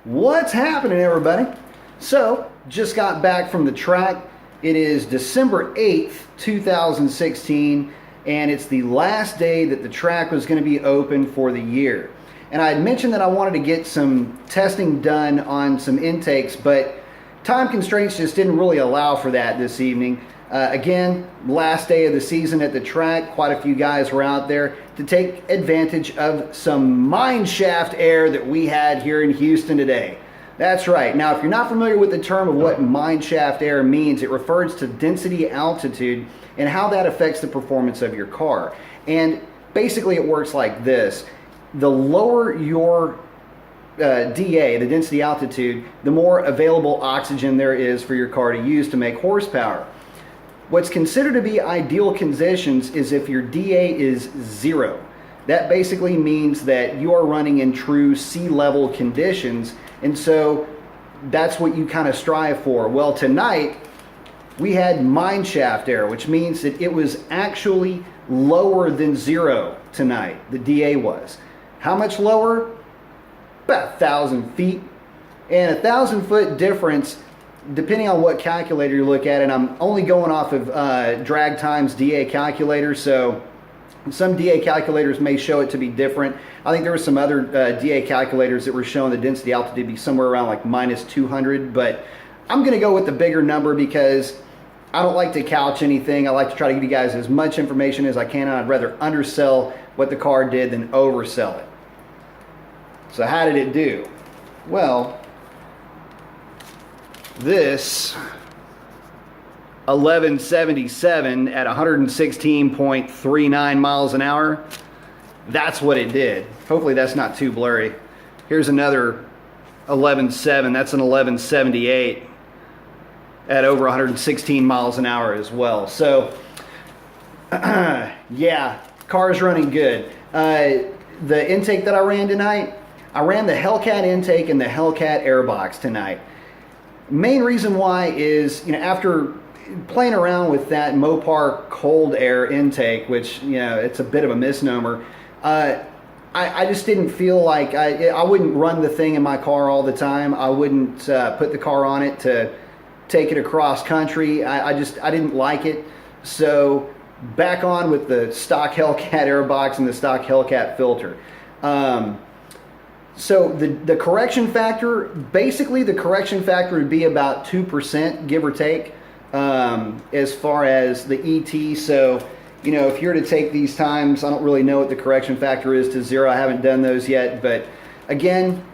What's happening, everybody? So, just got back from the track. It is December 8th, 2016, and it's the last day that the track was going to be open for the year. And I had mentioned that I wanted to get some testing done on some intakes, but time constraints just didn't really allow for that this evening. Again, last day of the season at the track, quite a few guys were out there to take advantage of some mine shaft air that we had here in Houston today. That's right. Now, if you're not familiar with the term of what mine shaft air means, it refers to density altitude and how that affects the performance of your car. And basically it works like this. The lower your DA, the density altitude, the more available oxygen there is for your car to use to make horsepower. What's considered to be ideal conditions is if your DA is 0. That basically means that you are running in true sea level conditions, and so that's what you kind of strive for. Well, tonight we had mine shaft air, which means that it was actually lower than 0 tonight. The DA was. How much lower? About 1,000 feet. And 1,000-foot difference, depending on what calculator you look at, and I'm only going off of drag times DA calculator, so some DA calculators may show it to be different. I think there were some other DA calculators that were showing the density altitude to be somewhere around like minus 200, but I'm going to go with the bigger number because I don't like to couch anything. I like to try to give you guys as much information as I can, and I'd rather undersell what the car did than oversell it. So how did it do? Well, this 1177 at 116.39 miles an hour, that's what it did. Hopefully that's not too blurry. Here's another 11.7, that's an 1178 at over 116 miles an hour as well. So yeah, car's running good. The intake that I ran tonight, I ran the Hellcat intake and the Hellcat airbox tonight. Main reason why is, after playing around with that Mopar cold air intake, which, it's a bit of a misnomer, I just didn't feel like, I wouldn't run the thing in my car all the time. I wouldn't put the car on it to take it across country. I didn't like it. So back on with the stock Hellcat airbox and the stock Hellcat filter. So the correction factor, basically the correction factor would be about 2%, give or take, as far as the ET. So, if you're to take these times, I don't really know what the correction factor is to 0. I haven't done those yet, but again,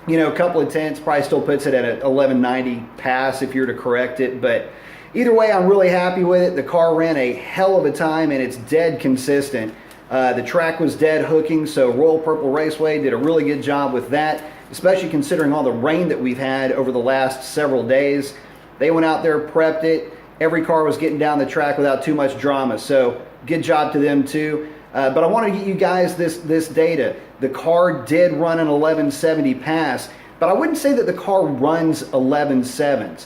a couple of tenths probably still puts it at an 1190 pass if you're to correct it. But either way, I'm really happy with it. The car ran a hell of a time and it's dead consistent. The track was dead hooking, so Royal Purple Raceway did a really good job with that, especially considering all the rain that we've had over the last several days. They went out there, prepped it. Every car was getting down the track without too much drama, so good job to them too. But I want to get you guys this data. The car did run an 1170 pass, but I wouldn't say that the car runs 11.7s.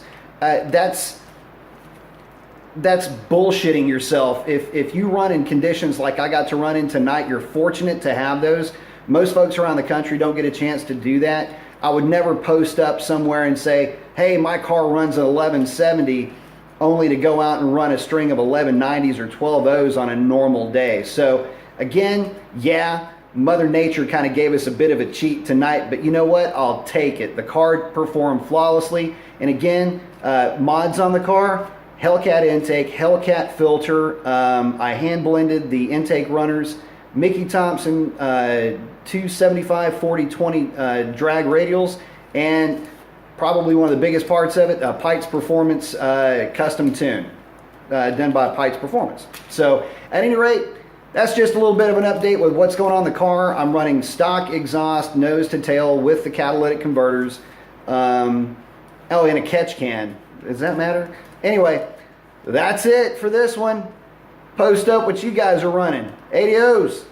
That's bullshitting yourself. If you run in conditions like I got to run in tonight, you're fortunate to have those. Most folks around the country don't get a chance to do that. I would never post up somewhere and say, hey, my car runs an 1170, only to go out and run a string of 1190s or 12.0s on a normal day. So again, yeah, Mother Nature kind of gave us a bit of a cheat tonight, but you know what? I'll take it. The car performed flawlessly. And again, mods on the car, Hellcat intake, Hellcat filter. I hand blended the intake runners, Mickey Thompson 275 40-20 drag radials, and probably one of the biggest parts of it, Pikes Performance custom tune done by Pikes Performance. So at any rate, that's just a little bit of an update with what's going on in the car. I'm running stock exhaust nose to tail with the catalytic converters. In a catch can. Does that matter? Anyway, that's it for this one. Post up what you guys are running. Adios.